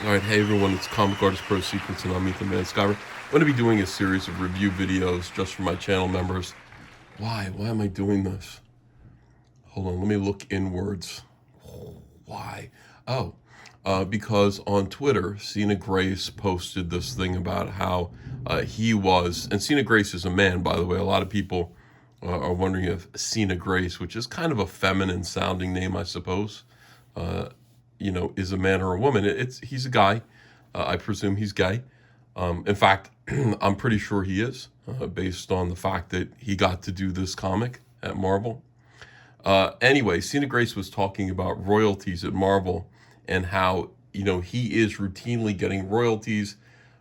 All right, hey everyone, it's Comic Artist Pro Secrets, and I'm Ethan Van Skyver. I'm going to be doing a series of review videos just for my channel members. Why? Why am I doing this? Hold on, let me look inwards. Why? Because on Twitter, Cena Grace posted this thing about how he was, and Cena Grace is a man, by the way. A lot of people are wondering if Cena Grace, which is kind of a feminine sounding name, I suppose, is a man or a woman. He's a guy. I presume he's gay. In fact, I'm pretty sure he is, based on the fact that he got to do this comic at Marvel. Anyway, Cena Grace was talking about royalties at Marvel and how, he is routinely getting royalties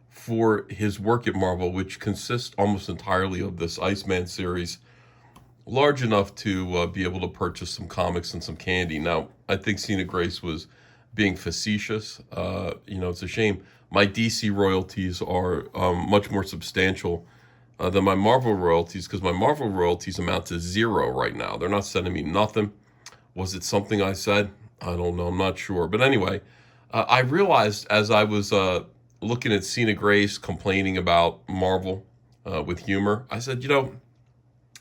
for his work at Marvel, which consists almost entirely of this Iceman series, large enough to be able to purchase some comics and some candy. Now, I think Cena Grace was being facetious. It's a shame. My DC royalties are much more substantial than my Marvel royalties, because my Marvel royalties amount to zero right now. They're not sending me nothing. Was it something I said? I don't know. I'm not sure. But anyway, I realized as I was looking at Cena Grace complaining about Marvel with humor, I said,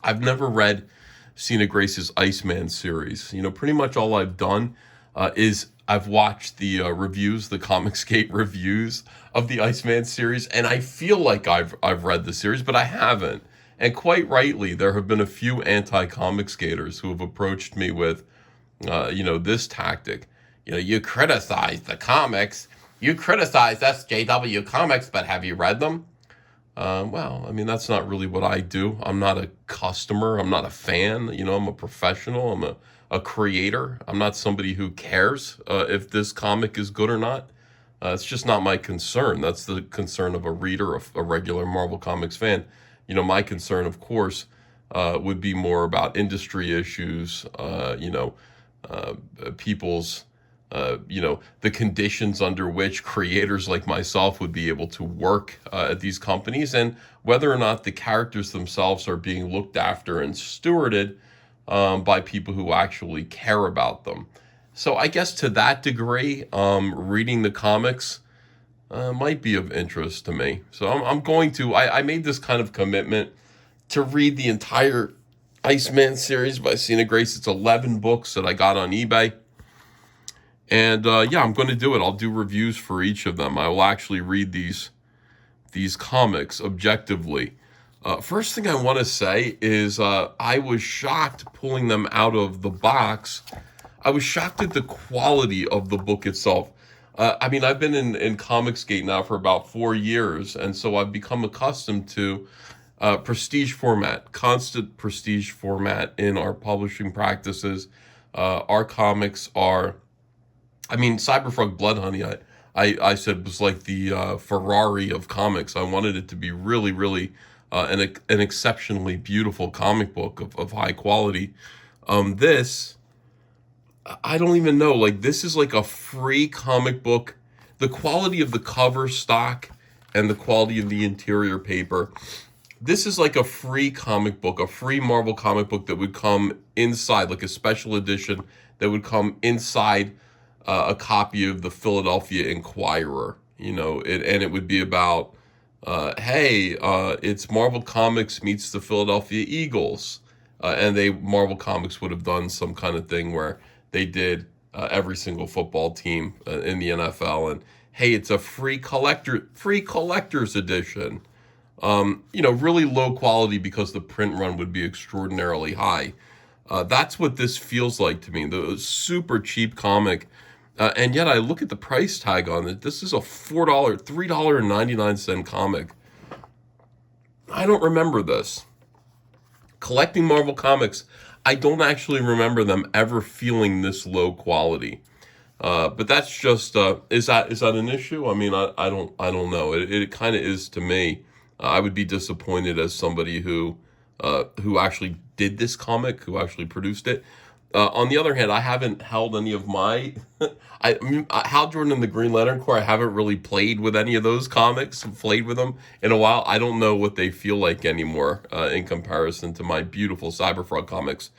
I've never read Cena Grace's Iceman series. Pretty much all I've done is I've watched the reviews, the Comicsgate reviews of the Iceman series, and I feel like I've read the series, but I haven't. And quite rightly, there have been a few anti-Comicsgaters who have approached me with, this tactic. You criticize the comics, you criticize SJW Comics, but have you read them? That's not really what I do. I'm not a customer. I'm not a fan. I'm a professional. I'm a creator. I'm not somebody who cares if this comic is good or not. It's just not my concern. That's the concern of a reader, a regular Marvel Comics fan. My concern, of course, would be more about industry issues, people's the conditions under which creators like myself would be able to work at these companies, and whether or not the characters themselves are being looked after and stewarded by people who actually care about them. So I guess to that degree, reading the comics might be of interest to me. So I'm going to, I made this kind of commitment to read the entire Iceman series by Cena Grace. It's 11 books that I got on eBay. And I'm going to do it. I'll do reviews for each of them. I will actually read these comics objectively. First thing I want to say is I was shocked pulling them out of the box. I was shocked at the quality of the book itself. I've been in Comicsgate now for about 4 years, and so I've become accustomed to prestige format, constant prestige format in our publishing practices. Our comics are... Cyberfrog Blood Honey, I said was like the Ferrari of comics. I wanted it to be really, really an exceptionally beautiful comic book of high quality. This, I don't even know. Like, this is like a free comic book. The quality of the cover stock and the quality of the interior paper. This is like a free comic book, a free Marvel comic book that would come inside, like a special edition that would come inside a copy of the Philadelphia Inquirer, and it would be about, it's Marvel Comics meets the Philadelphia Eagles, and Marvel Comics would have done some kind of thing where they did every single football team in the NFL, and hey, it's a free collector's edition, really low quality because the print run would be extraordinarily high. That's what this feels like to me. The super cheap comic. And yet I look at the price tag on it. This is a $3.99 comic. I don't remember this. Collecting Marvel Comics, I don't actually remember them ever feeling this low quality. But that's just, is that an issue? I don't know. It kind of is to me. I would be disappointed as somebody who actually did this comic, who actually produced it. On the other hand, I haven't held any of my... Hal Jordan and the Green Lantern Corps, I haven't really played with any of those comics, played with them in a while. I don't know what they feel like anymore in comparison to my beautiful Cyberfrog comics.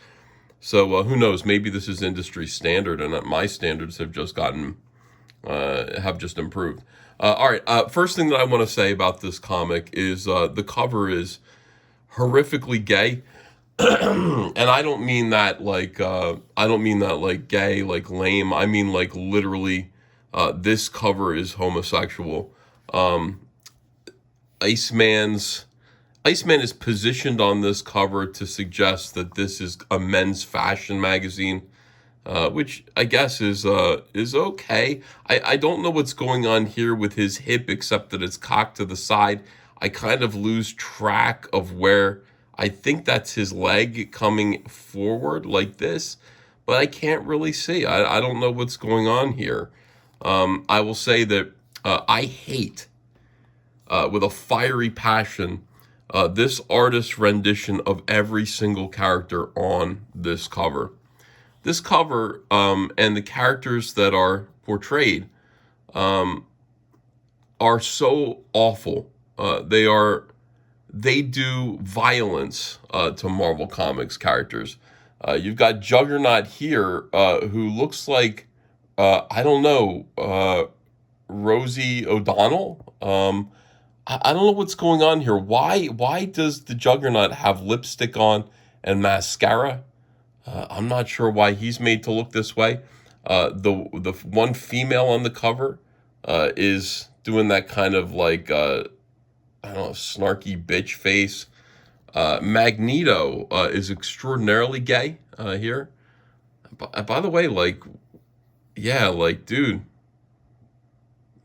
So who knows? Maybe this is industry standard, and my standards have just gotten have just improved. All right, first thing that I want to say about this comic is the cover is horrifically gay. And I don't mean that like gay, like lame. I mean like literally, this cover is homosexual. Iceman's Iceman is positioned on this cover to suggest that this is a men's fashion magazine, which I guess is okay. I don't know what's going on here with his hip, except that it's cocked to the side. I kind of lose track of where. I think that's his leg coming forward like this, but I can't really see. I don't know what's going on here. I will say that I hate, with a fiery passion, this artist's rendition of every single character on this cover. This cover, and the characters that are portrayed, are so awful. They do violence to Marvel Comics characters. You've got Juggernaut here, who looks like, I don't know, Rosie O'Donnell. I don't know what's going on here. Why does the Juggernaut have lipstick on and mascara? I'm not sure why he's made to look this way. The one female on the cover is doing that kind of like, I don't know, snarky bitch face. Magneto is extraordinarily gay here. By the way, like, yeah, like, dude,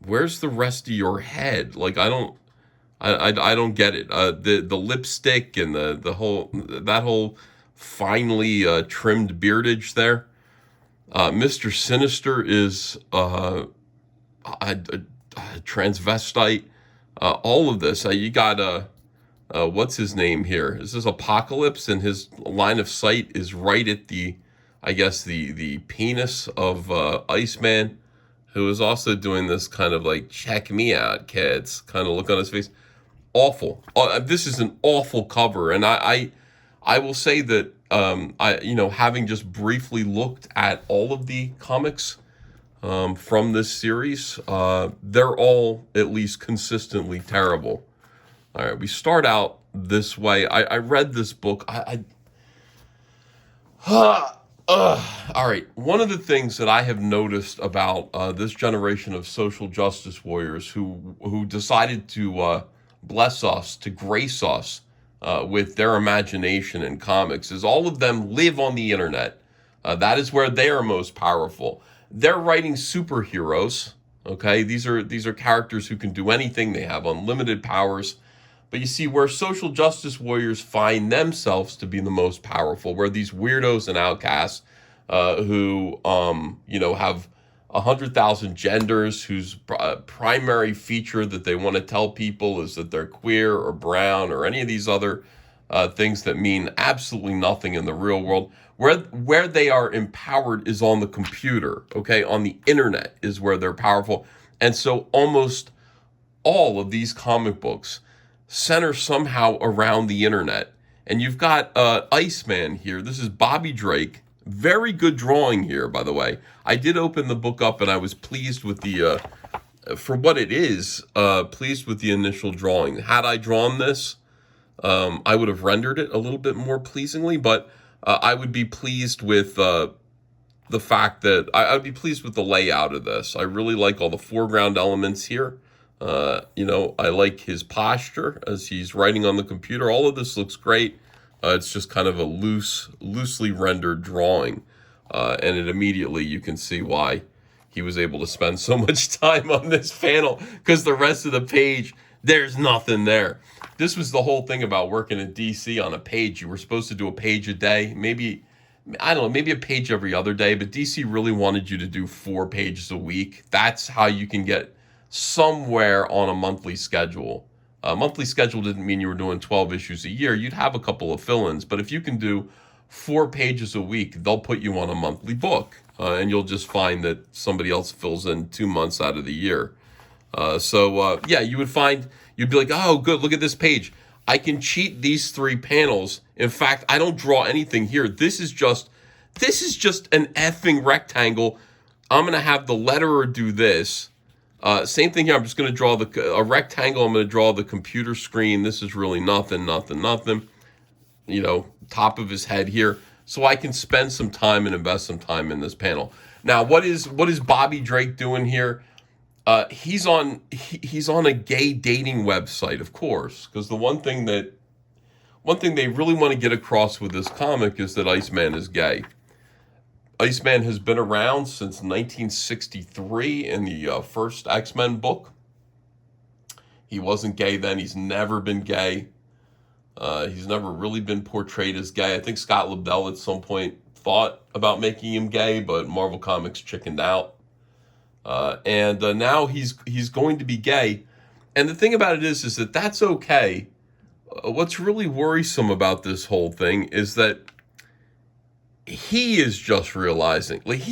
where's the rest of your head? Like, I don't get it. The lipstick and the whole finely trimmed beardage there. Mr. Sinister is a transvestite. All of this. You got what's his name here? This is Apocalypse, and his line of sight is right at I guess the penis of Iceman, who is also doing this kind of like, check me out, kids, kind of look on his face. Awful. This is an awful cover, and I will say that having just briefly looked at all of the comics from this series, they're all at least consistently terrible. All right, we start out this way. I read this book. All right, one of the things that I have noticed about this generation of social justice warriors who decided to bless us, to grace us with their imagination in comics, is all of them live on the internet. That is where they are most powerful. They're writing superheroes. Okay, these are characters who can do anything. They have unlimited powers. But you see, where social justice warriors find themselves to be the most powerful, where these weirdos and outcasts who have 100,000 genders, whose primary feature that they want to tell people is that they're queer or brown or any of these other things that mean absolutely nothing in the real world. Where they are empowered is on the computer, okay? On the internet is where they're powerful. And so almost all of these comic books center somehow around the internet. And you've got Iceman here. This is Bobby Drake. Very good drawing here, by the way. I did open the book up, and I was pleased with the, for what it is, pleased with the initial drawing. Had I drawn this, I would have rendered it a little bit more pleasingly, but I would be pleased with the fact that I would be pleased with the layout of this. I really like all the foreground elements here. I like his posture as he's writing on the computer. All of this looks great. It's just kind of a loosely rendered drawing. And it immediately, you can see why he was able to spend so much time on this panel, because the rest of the page, there's nothing there. This was the whole thing about working at DC on a page. You were supposed to do a page a day, maybe a page every other day, but DC really wanted you to do 4 pages a week. That's how you can get somewhere on a monthly schedule. A monthly schedule didn't mean you were doing 12 issues a year. You'd have a couple of fill-ins, but if you can do 4 pages a week, they'll put you on a monthly book, and you'll just find that somebody else fills in 2 months out of the year. You would find, you'd be like, oh, good, look at this page. I can cheat these 3 panels. In fact, I don't draw anything here. This is just an effing rectangle. I'm going to have the letterer do this. Same thing here. I'm just going to draw a rectangle. I'm going to draw the computer screen. This is really nothing. You know, top of his head here. So I can spend some time and invest some time in this panel. Now, what is Bobby Drake doing here? He's on a gay dating website, of course, because the one thing they really want to get across with this comic is that Iceman is gay. Iceman has been around since 1963 in the first X-Men book. He wasn't gay then. He's never been gay. He's never really been portrayed as gay. I think Scott Lobdell at some point thought about making him gay, but Marvel Comics chickened out. And now he's going to be gay. And the thing about it is that that's okay. What's really worrisome about this whole thing is that he is just realizing, like,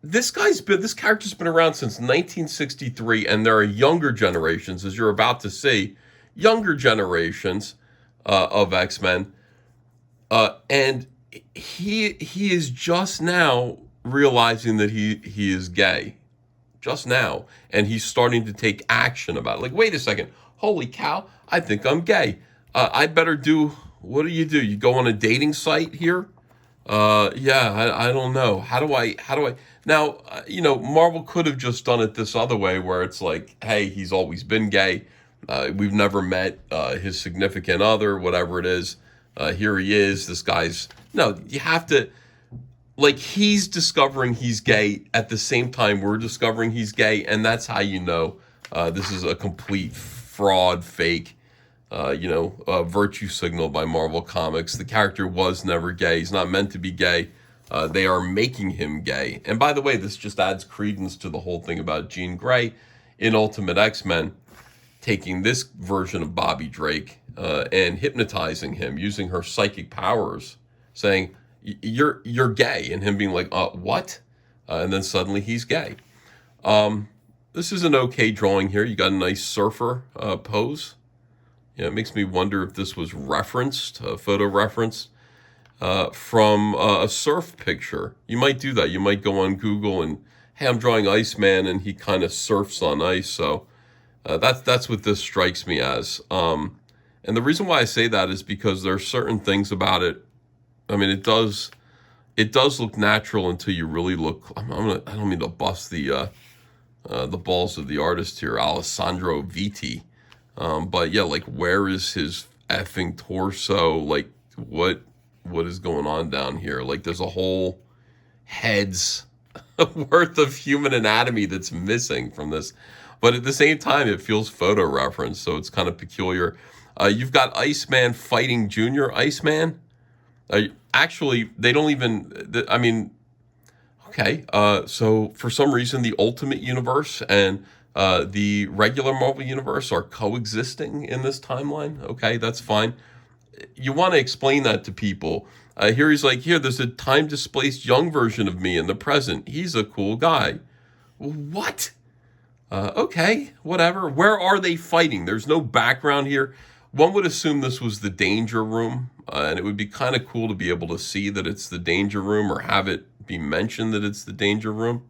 this character's been around since 1963, and there are younger generations, as you're about to see, younger generations of X-Men, and he is just now realizing that he is gay, just now, and he's starting to take action about it. Like, wait a second, holy cow, I think I'm gay. I better do. What do? You go on a dating site here? Yeah, I don't know. How do I now? Marvel could have just done it this other way, where it's like, hey, he's always been gay. We've never met his significant other, whatever it is. Here he is. This guy's no. You have to, like, he's discovering he's gay at the same time we're discovering he's gay, and that's how you know this is a complete fraud, fake. Virtue signal by Marvel Comics. The character was never gay. He's not meant to be gay. They are making him gay. And by the way, this just adds credence to the whole thing about Jean Grey in Ultimate X-Men, taking this version of Bobby Drake and hypnotizing him, using her psychic powers, saying, you're gay, and him being like, what? And then suddenly he's gay. This is an okay drawing here. You got a nice surfer pose. Yeah, it makes me wonder if this was referenced, a photo reference from a surf picture. You might do that. You might go on Google and, hey, I'm drawing Iceman, and he kind of surfs on ice. So that's what this strikes me as. And the reason why I say that is because there are certain things about it. I mean, it does look natural until you really look. I don't mean to bust the balls of the artist here, Alessandro Vitti. But yeah, like, where is his effing torso? Like, what is going on down here? Like, there's a whole head's worth of human anatomy that's missing from this. But at the same time, it feels photo reference, so it's kind of peculiar. You've got Iceman fighting Junior Iceman. Actually, they don't even, okay. So for some reason, the Ultimate Universe and the regular Marvel Universe are coexisting in this timeline. Okay, that's fine. You want to explain that to people. Here he's like, there's a time-displaced young version of me in the present. He's a cool guy. What? Okay, whatever. Where are they fighting? There's no background here. One would assume this was the Danger Room, and it would be kind of cool to be able to see that it's the Danger Room, or have it be mentioned that it's the Danger Room.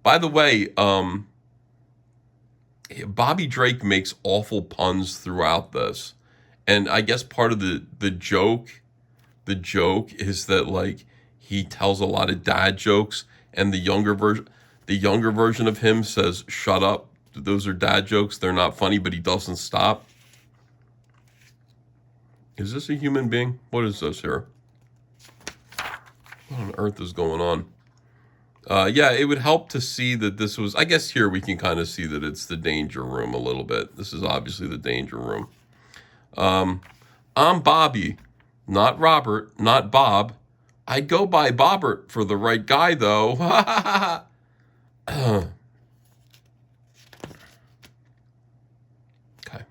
By the way, Bobby Drake makes awful puns throughout this. And I guess part of the joke is that, like, he tells a lot of dad jokes, and the younger version of him says, "Shut up. Those are dad jokes. They're not funny," but he doesn't stop. Is this a human being? What is this here? What on earth is going on? Yeah, it would help to see that this was, I guess here we can kind of see that it's the Danger Room a little bit. This is obviously the Danger Room. I'm Bobby, not Robert, not Bob. I go by Bobbert for the right guy, though. Okay.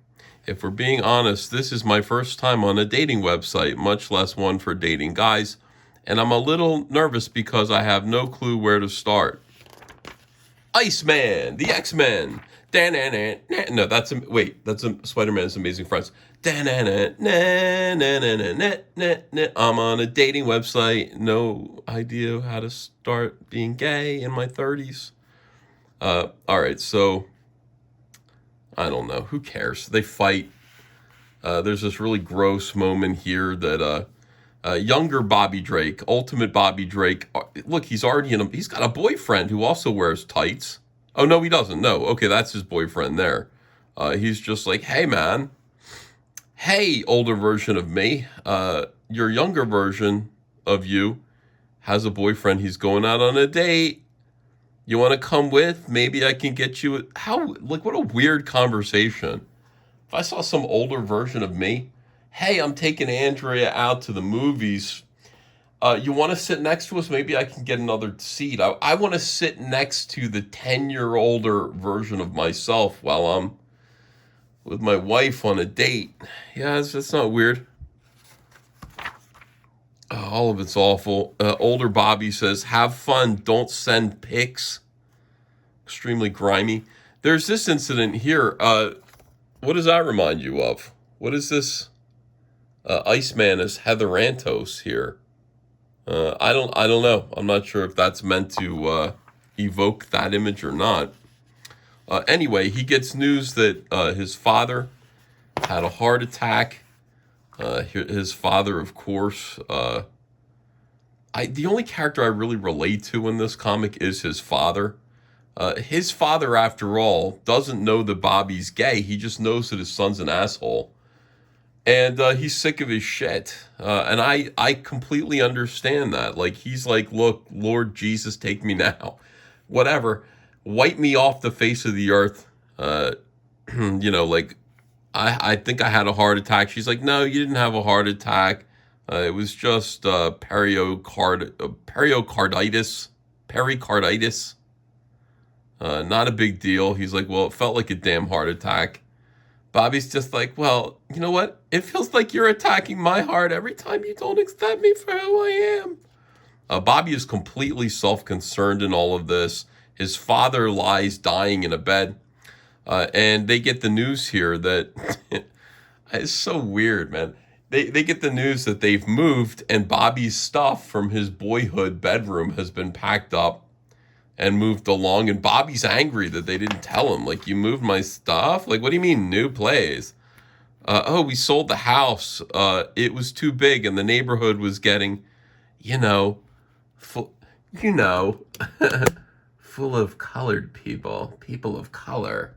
If we're being honest, this is my first time on a dating website, much less one for dating guys. And I'm a little nervous because I have no clue where to start. Iceman, the X-Men. No, that's Spider-Man's Amazing Friends. I'm on a dating website. No idea how to start being gay in my 30s. All right, so I don't know. Who cares? They fight. There's this really gross moment here that younger Bobby Drake, ultimate Bobby Drake. Look, he's got a boyfriend who also wears tights. Oh, no, he doesn't. No. Okay, that's his boyfriend there. He's just like, hey, man. Hey, older version of me. Your younger version of you has a boyfriend. He's going out on a date. You want to come with? Maybe I can get you. What a weird conversation. If I saw some older version of me, hey, I'm taking Andrea out to the movies. You want to sit next to us? Maybe I can get another seat. I want to sit next to the 10-year-older version of myself while I'm with my wife on a date. Yeah, it's not weird. All of it's awful. Older Bobby says, have fun, don't send pics. Extremely grimy. There's this incident here. What does that remind you of? What is this? Iceman is Heather Antos here. I don't know. I'm not sure if that's meant to evoke that image or not. Anyway, he gets news that his father had a heart attack. His father, of course, the only character I really relate to in this comic is his father. His father, after all, doesn't know that Bobby's gay. He just knows that his son's an asshole. And he's sick of his shit. And I completely understand that. Like, he's like, look, Lord Jesus, take me now. Whatever. Wipe me off the face of the earth. Like, I think I had a heart attack. She's like, no, you didn't have a heart attack. It was just pericarditis. Not a big deal. He's like, well, it felt like a damn heart attack. Bobby's just like, well, you know what? It feels like you're attacking my heart every time you don't accept me for who I am. Bobby is completely self-concerned in all of this. His father lies dying in a bed. And they get the news here that it's so weird, man. They get the news that they've moved and Bobby's stuff from his boyhood bedroom has been packed up and moved along. And Bobby's angry that they didn't tell him. Like, you moved my stuff? Like, what do you mean new place? We sold the house. It was too big and the neighborhood was getting, full of colored people of color.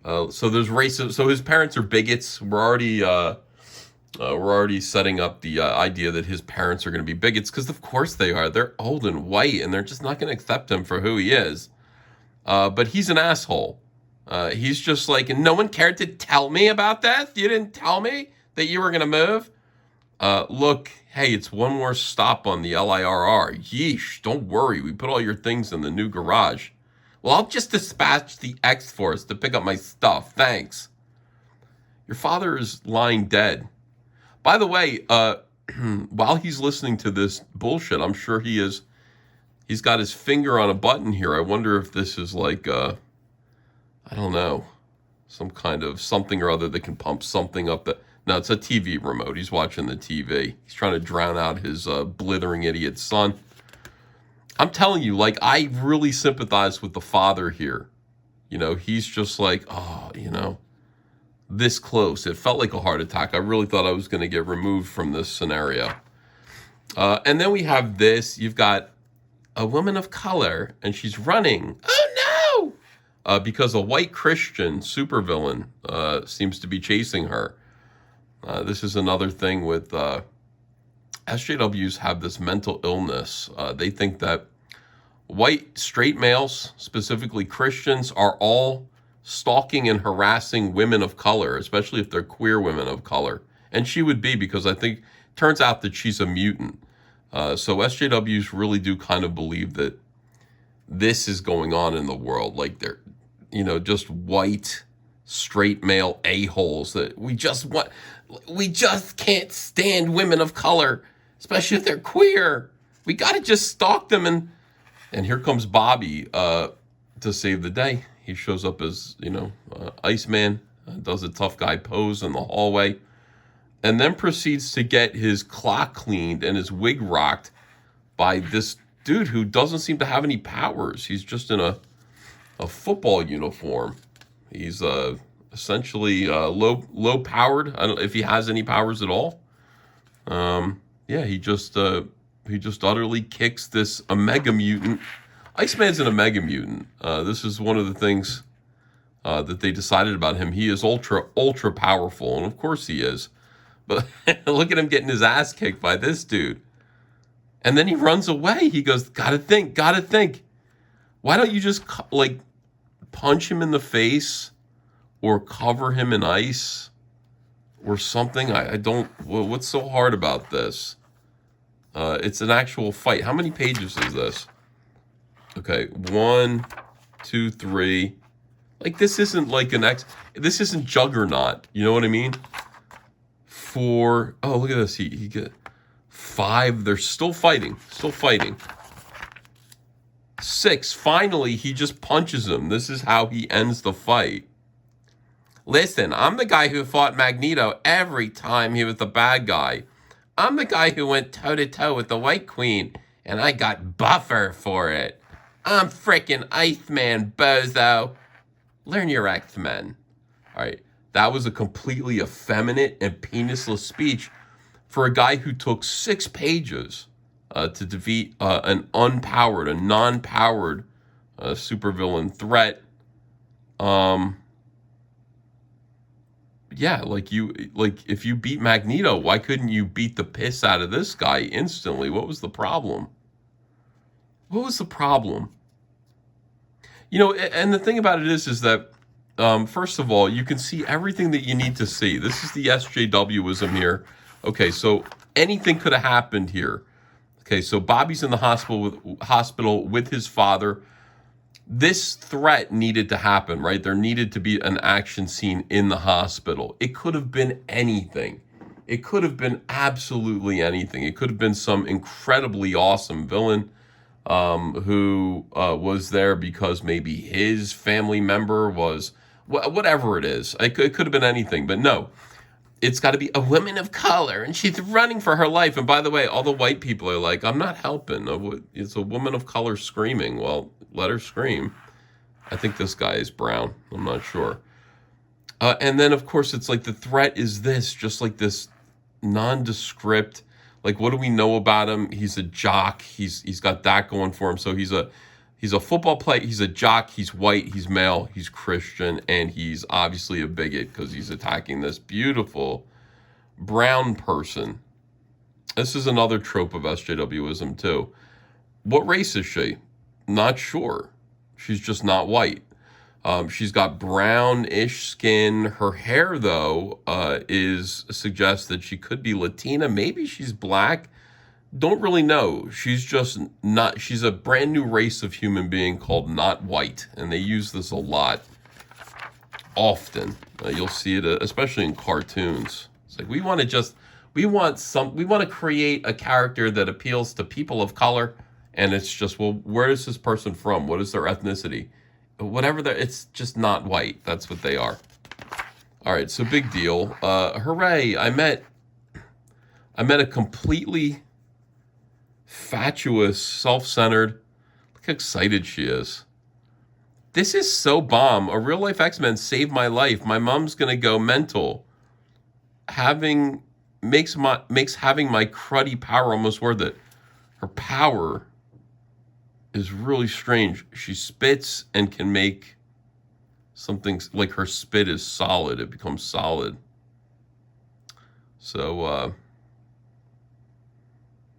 So there's racism. So his parents are bigots. We're already setting up the idea that his parents are going to be bigots because of course they are. They're old and white and they're just not going to accept him for who he is. But he's an asshole. He's just like, and no one cared to tell me about this. You didn't tell me that you were going to move. Look, hey, it's one more stop on the LIRR. Yeesh, don't worry. We put all your things in the new garage. Well, I'll just dispatch the X-Force to pick up my stuff. Thanks. Your father is lying dead. By the way, while he's listening to this bullshit, I'm sure he's got his finger on a button here. I wonder if this is like, I don't know, some kind of something or other that can pump something up the... No, it's a TV remote. He's watching the TV. He's trying to drown out his blithering idiot son. I'm telling you, like, I really sympathize with the father here. He's just like, this close. It felt like a heart attack. I really thought I was going to get removed from this scenario. And then we have this. You've got a woman of color, and she's running. Oh, no! Because a white Christian supervillain seems to be chasing her. This is another thing with SJWs have this mental illness. They think that white straight males, specifically Christians, are all stalking and harassing women of color, especially if they're queer women of color. And she would be, because I think, turns out that she's a mutant. So SJWs really do kind of believe that this is going on in the world. Like they're, just white, straight male a-holes that we just can't stand women of color, especially if they're queer. We got to just stalk them. And here comes Bobby. to save the day. He shows up as, Iceman, does a tough guy pose in the hallway, and then proceeds to get his clock cleaned and his wig rocked by this dude who doesn't seem to have any powers. He's just in a football uniform. He's essentially low powered. I don't know if he has any powers at all. Yeah, he just utterly kicks this Omega mutant. Iceman's an Omega mutant. This is one of the things that they decided about him. He is ultra powerful, and of course he is. But look at him getting his ass kicked by this dude. And then he runs away. He goes, gotta think. Why don't you just punch him in the face or cover him in ice or something? I don't, what's so hard about this? It's an actual fight. How many pages is this? Okay, 1, 2, 3. This isn't this isn't Juggernaut. You know what I mean? 4. Oh, look at this. He get 5. They're still fighting. 6. Finally, he just punches him. This is how he ends the fight. Listen, I'm the guy who fought Magneto every time he was the bad guy. I'm the guy who went toe-to-toe with the White Queen, and I got buffer for it. I'm frickin' Iceman, bozo. Learn your X-Men. All right, that was a completely effeminate and penisless speech for a guy who took 6 pages to defeat a non-powered supervillain threat. Yeah, if you beat Magneto, why couldn't you beat the piss out of this guy instantly? What was the problem? And the thing about it is that, first of all, you can see everything that you need to see. This is the SJWism here. Okay, so anything could have happened here. Okay, so Bobby's in the hospital with his father. This threat needed to happen, right? There needed to be an action scene in the hospital. It could have been anything. It could have been absolutely anything. It could have been some incredibly awesome villain who was there because maybe his family member was, whatever it is. It could have been anything, but no. It's got to be a woman of color, and she's running for her life. And by the way, all the white people are like, I'm not helping. It's a woman of color screaming. Well, let her scream. I think this guy is brown. I'm not sure. And then, of course, it's like the threat is just like this nondescript. What do we know about him? He's a jock. He's got that going for him. So he's a football player. He's a jock. He's white. He's male. He's Christian. And he's obviously a bigot because he's attacking this beautiful brown person. This is another trope of SJWism, too. What race is she? Not sure. She's just not white. She's got brownish skin. Her hair, though, suggests that she could be Latina. Maybe she's black. Don't really know. She's a brand new race of human being called not white. And they use this a lot. Often. You'll see it, especially in cartoons. It's like, we want to create a character that appeals to people of color. And it's just, well, where is this person from? What is their ethnicity? Whatever it's just not white. That's what they are. All right, so big deal. Hooray! I met a completely fatuous, self-centered. Look how excited she is. This is so bomb. A real life X-Men saved my life. My mom's gonna go mental. Makes having my cruddy power almost worth it. Her power is really strange. She spits and can make something like her spit is solid. It becomes solid. So,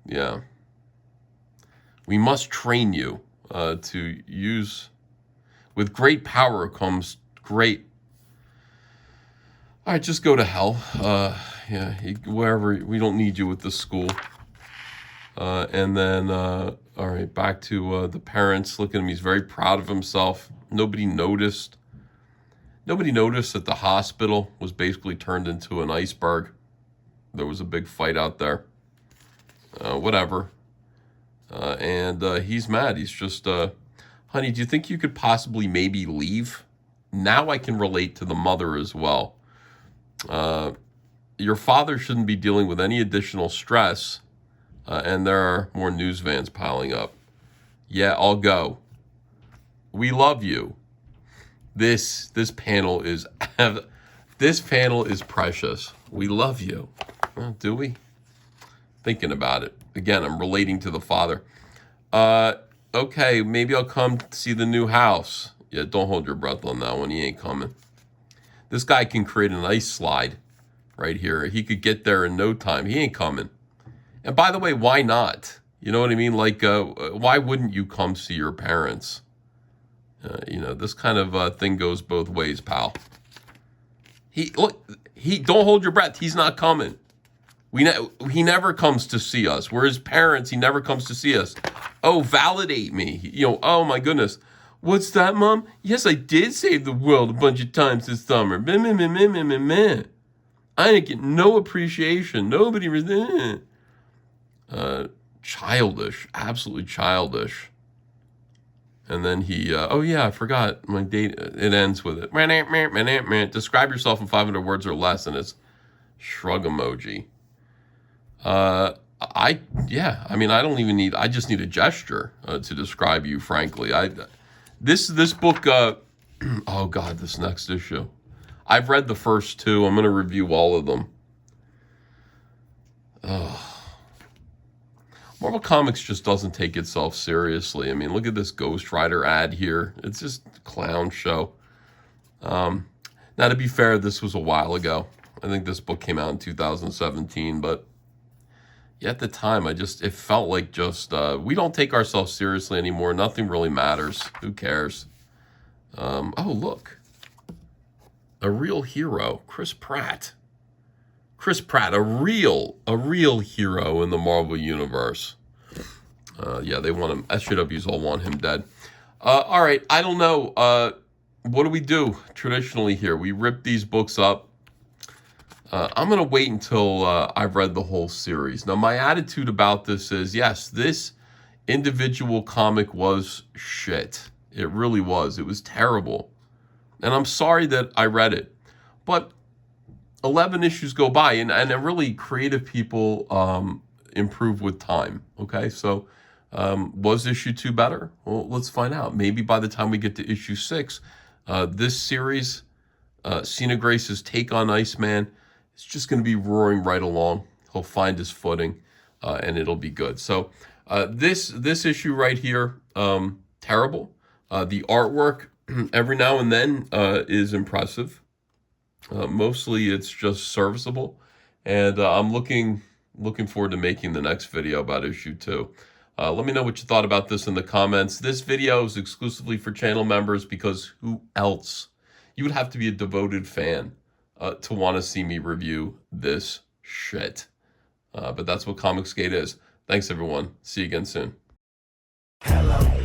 yeah. We must train you to use. With great power comes great. All right, just go to hell. Wherever. We don't need you with this school. And then, all right, back to the parents. Look at him. He's very proud of himself. Nobody noticed that the hospital was basically turned into an iceberg. There was a big fight out there. Whatever. And he's mad. He's just, honey, do you think you could possibly maybe leave? Now I can relate to the mother as well. Your father shouldn't be dealing with any additional stress, and there are more news vans piling up. Yeah, I'll go. We love you. This panel is this panel is precious. We love you. Well, do we? Thinking about it again, I'm relating to the father. Okay, maybe I'll come see the new house. Yeah, don't hold your breath on that one. He ain't coming. This guy can create an ice slide right here. He could get there in no time. He ain't coming. And by the way, why not? You know what I mean? Like, why wouldn't you come see your parents? You know, this kind of thing goes both ways, pal. Don't hold your breath. He's not coming. He never comes to see us. We're his parents. He never comes to see us. Oh, validate me. You know, oh my goodness. What's that, Mom? Yes, I did save the world a bunch of times this summer. I didn't get no appreciation. Nobody was childish. Absolutely childish. And then he, oh yeah, I forgot my date. It ends with it. Describe yourself in 500 words or less, and it's shrug emoji. I don't even need, I just need a gesture to describe you, frankly. This book, oh God, this next issue. I've read the first two. I'm going to review all of them. Marvel Comics just doesn't take itself seriously. I mean, look at this Ghost Rider ad here. It's just a clown show. Now, to be fair, this was a while ago. I think this book came out in 2017, but yeah, at the time, it felt like just, we don't take ourselves seriously anymore. Nothing really matters. Who cares? Oh, look. A real hero, Chris Pratt. Chris Pratt, a real hero in the Marvel Universe. Yeah, they want him. SJWs all want him dead. All right, I don't know. What do we do traditionally here? We rip these books up. I'm going to wait until I've read the whole series. Now, my attitude about this is, yes, this individual comic was shit. It really was. It was terrible. And I'm sorry that I read it. But 11 issues go by, and really creative people improve with time, okay? So was issue 2 better? Well, let's find out. Maybe by the time we get to issue 6, this series, Cena Grace's take on Iceman, is just going to be roaring right along. He'll find his footing, and it'll be good. So this issue right here, terrible. The artwork every now and then is impressive. Mostly it's just serviceable, and I'm looking forward to making the next video about issue 2. Let me know what you thought about this in the comments. This video is exclusively for channel members because who else? You would have to be a devoted fan to want to see me review this shit. But that's what Comicsgate is. Thanks, everyone. See you again soon. Hello.